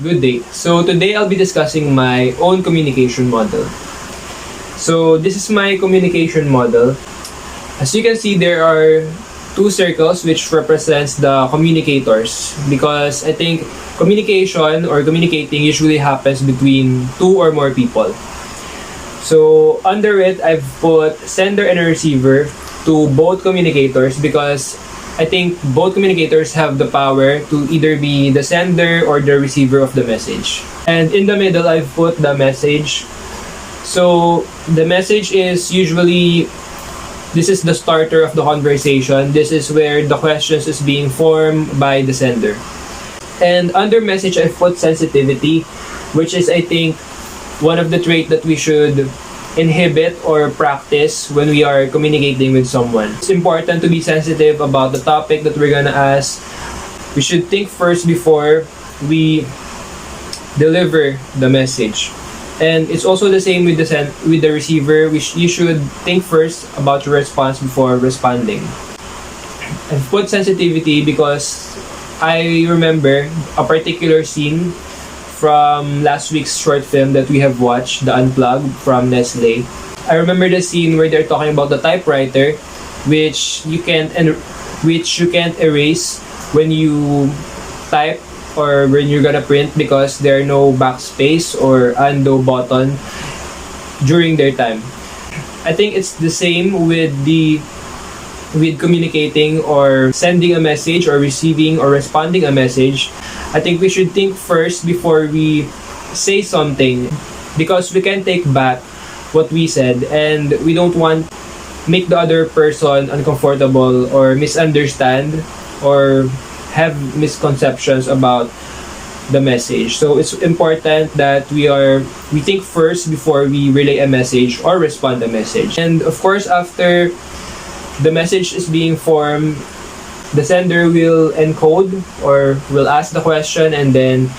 Good day. So today I'll be discussing my own communication model. So this is my communication model. As you can see, there are two circles which represents the communicators, because I think communication or communicating usually happens between two or more people. So under it, I've put sender and a receiver to both communicators, because I think both communicators have the power to either be the sender or the receiver of the message. And in the middle, I've put the message. So the message is usually, this is the starter of the conversation. This is where the questions is being formed by the sender. And under message, I've put sensitivity, which is, I think, one of the traits that we should inhibit or practice when we are communicating with someone. It's important to be sensitive about the topic that we're gonna ask. We should think first before we deliver the message. And it's also the same with the receiver. You should think first about your response before responding. I've put sensitivity because I remember a particular scene from last week's short film that we have watched, The Unplugged from Nestle. I remember the scene where they're talking about the typewriter, which you can't erase when you type or when you're gonna print, because there are no backspace or undo button during their time. I think it's the same with communicating or sending a message or receiving or responding a message. I think we should think first before we say something, because we can take back what we said, and we don't want make the other person uncomfortable or misunderstand or have misconceptions about the message. So it's important that we think first before we relay a message or respond a message. And of course, after the message is being formed, the sender will encode or will ask the question, and then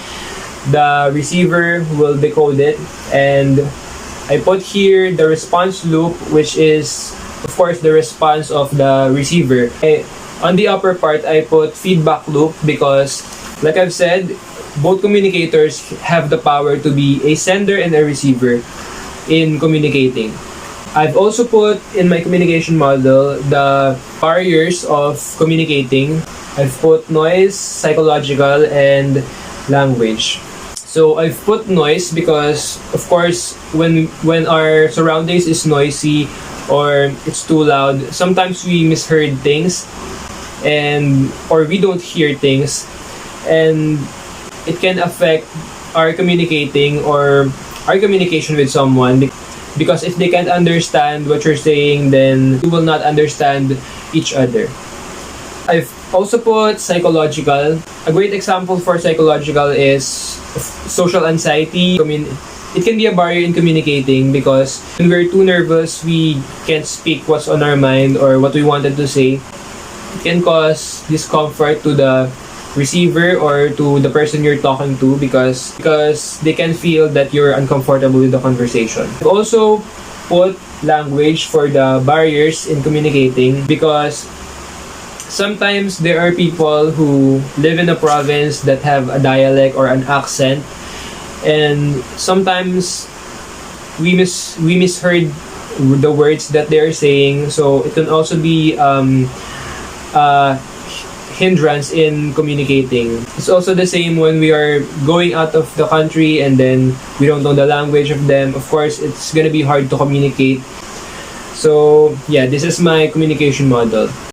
the receiver will decode it. And I put here the response loop, which is, of course, the response of the receiver. On the upper part, I put feedback loop because, like I've said, both communicators have the power to be a sender and a receiver in communicating. I've also put in my communication model the barriers of communicating. I've put noise, psychological, and language. So I've put noise because, of course, when our surroundings is noisy or it's too loud, sometimes we misheard things or we don't hear things, and it can affect our communicating or our communication with someone. Because if they can't understand what you're saying, then you will not understand each other. I've also put psychological. A great example for psychological is social anxiety. It can be a barrier in communicating because when we're too nervous, we can't speak what's on our mind or what we wanted to say. It can cause discomfort to the receiver or to the person you're talking to, because they can feel that you're uncomfortable with the conversation. I've also put language for the barriers in communicating, because sometimes there are people who live in a province that have a dialect or an accent, and sometimes we misheard the words that they're saying. So it can also be hindrance in communicating. It's also the same when we are going out of the country and then we don't know the language of them. Of course, it's gonna be hard to communicate. So yeah, this is my communication model.